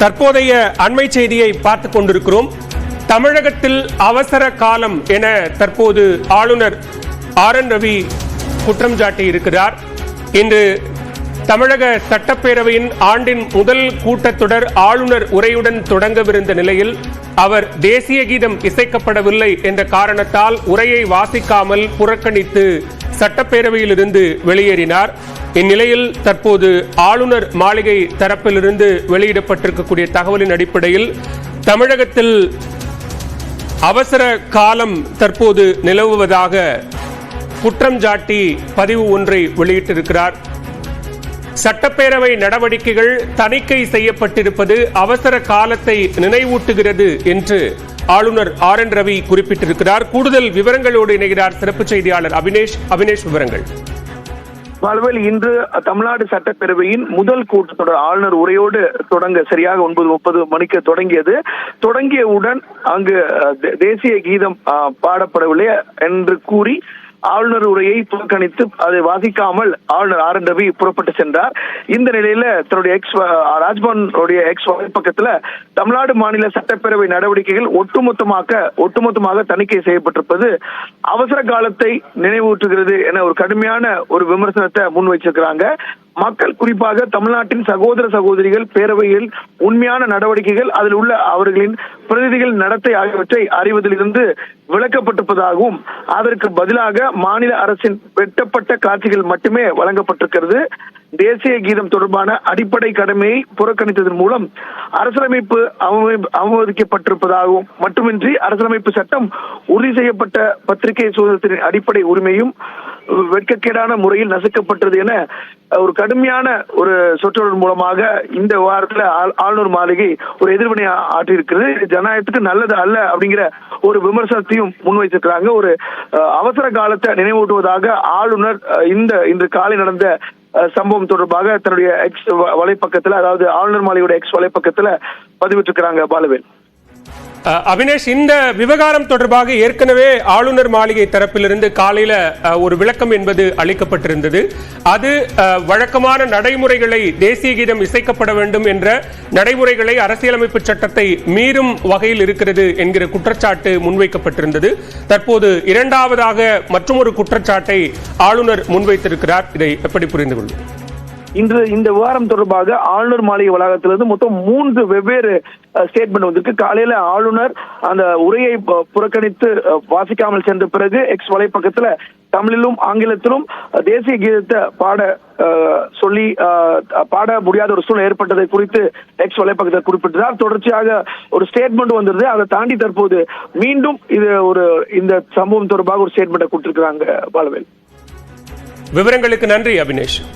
தற்போதைய அண்மை செய்தியை பார்த்துக் கொண்டிருக்கிறோம். தமிழகத்தில் அவசர காலம் என தற்போது ஆளுநர் ஆர்.என். ரவி குற்றம் சாட்டி இருக்கிறார். இன்று தமிழக சட்டப்பேரவையின் ஆண்டின் முதல் கூட்டத்தொடர் ஆளுநர் உரையுடன் தொடங்கவிருந்த நிலையில் அவர் தேசிய கீதம் இசைக்கப்படவில்லை என்ற காரணத்தால் உரையை வாசிக்காமல் புறக்கணித்து சட்டப்பேரவையிலிருந்து வெளியேறினார். இந்நிலையில் தற்போது ஆளுநர் மாளிகை தரப்பிலிருந்து வெளியிடப்பட்டிருக்கக்கூடிய தகவலின் அடிப்படையில் தமிழகத்தில் அவசர காலம் தற்போது நிலவுவதாக குற்றம் சாட்டி பதிவு ஒன்றை வெளியிட்டிருக்கிறார். சட்டப்பேரவை நடவடிக்கைகள் தணிக்கை செய்யப்பட்டிருப்பது அவசர காலத்தை நினைவூட்டுகிறது என்று ஆளுநர் ஆர்.என். ரவி குறிப்பிட்டிருக்கிறார். கூடுதல் விவரங்களோடு இணைகிறார் சிறப்பு செய்தியாளர் அபினேஷ். விவரங்கள். பால்வேல், இன்று தமிழ்நாடு சட்டப்பேரவையின் முதல் கூட்டத்தொடர் ஆளுநர் உரையோடு தொடங்க சரியாக 9:30 மணிக்கு தொடங்கியவுடன் அங்கு தேசிய கீதம் பாடப்படவில்லை என்று கூறி ஆளுநர் உரையை புறக்கணித்து அதை வாசிக்காமல் ஆளுநர் ஆர்.என். ரவி புறப்பட்டு சென்றார். இந்த நிலையில தன்னுடைய ராஜ்பவனுடைய வலைப்பக்கத்துல தமிழ்நாடு மாநில சட்டப்பேரவை நடவடிக்கைகள் ஒட்டுமொத்தமாக தணிக்கை செய்யப்பட்டிருப்பது அவசர காலத்தை நினைவூட்டுகிறது என ஒரு கடுமையான ஒரு விமர்சனத்தை முன்வைச்சிருக்கிறாங்க. மக்கள், குறிப்பாக தமிழ்நாட்டின் சகோதர சகோதரிகள் பேரவையில் உண்மையான நடவடிக்கைகள், அதில் உள்ள அவர்களின் பிரதிநிதிகள் நடத்தை ஆகியவற்றை அறிவதிலிருந்து விளக்கப்பட்டிருப்பதாகவும் அதற்கு பதிலாக மாநில அரசின் வெட்டப்பட்ட காட்சிகள் மட்டுமே வழங்கப்பட்டிருக்கிறது. தேசிய கீதம் தொடர்பான அடிப்படை கடமையை புறக்கணித்ததன் மூலம் அரசியலமைப்பு அவமதிக்கப்பட்டிருப்பதாகவும் மட்டுமின்றி அரசியலமைப்பு சட்டம் உறுதி செய்யப்பட்ட பத்திரிகை சுதந்திரத்தின் அடிப்படை உரிமையும் வெட்கக்கேடான முறையில் நசுக்கப்பட்டது என ஒரு கடுமையான ஒரு சொற்றொடர் மூலமாக இந்த வாரத்தில் ஆளுநர் மாளிகை ஒரு எதிர்வினை ஆற்றியிருக்கிறது. ஜனநாயகத்துக்கு நல்லது அல்ல அப்படிங்கிற ஒரு விமர்சனத்தையும் முன்வைத்திருக்கிறாங்க. ஒரு அவசர காலத்தை நினைவூட்டுவதாக ஆளுநர் இன்று காலை நடந்த சம்பவம் தொடர்பாக தன்னுடைய எக்ஸ் வலைப்பக்கத்தில், அதாவது ஆளுநர் மாளிகையோட எக்ஸ் வலைப்பக்கத்தில் பதிவிட்டிருக்கிறாங்க. பாலவேல். அபினேஷ், இந்த விவகாரம் தொடர்பாக ஏற்கனவே ஆளுநர் மாளிகை தரப்பிலிருந்து காலையில ஒரு விளக்கம் என்பது அளிக்கப்பட்டிருந்தது. அது வழக்கமான நடைமுறைகளை, தேசிய கீதம் இசைக்கப்பட வேண்டும் என்ற நடைமுறைகளை, அரசியலமைப்பு சட்டத்தை மீறும் வகையில் இருக்கிறது என்கிற குற்றச்சாட்டு முன்வைக்கப்பட்டிருந்தது. தற்போது இரண்டாவதாக மற்றொரு குற்றச்சாட்டை ஆளுநர் முன்வைத்திருக்கிறார். இதை எப்படி புரிந்து கொள்ளும்? இன்று இந்த விவகாரம் தொடர்பாக ஆளுநர் மாளிகை வளாகத்திலிருந்து மொத்தம் 3 வெவ்வேறு ஸ்டேட்மெண்ட் வந்திருக்கு. காலையில ஆளுநர் அந்த உரையை புறக்கணித்து வாசிக்காமல் சென்ற பிறகு எக்ஸ் வலைப்பக்கத்துல தமிழிலும் ஆங்கிலத்திலும் தேசிய கீதத்தை பாட முடியாத ஒரு சூழ்நிலை ஏற்பட்டதை குறித்து எக்ஸ் வலைப்பக்கத்தை குறிப்பிட்டார். தொடர்ச்சியாக ஒரு ஸ்டேட்மெண்ட் வந்திருது. அதை தாண்டி தற்போது மீண்டும் இந்த சம்பவம் தொடர்பாக ஒரு ஸ்டேட்மெண்ட்டை கொடுத்திருக்கிறாங்க. பாலவேல். விவரங்களுக்கு நன்றி அபினேஷ்.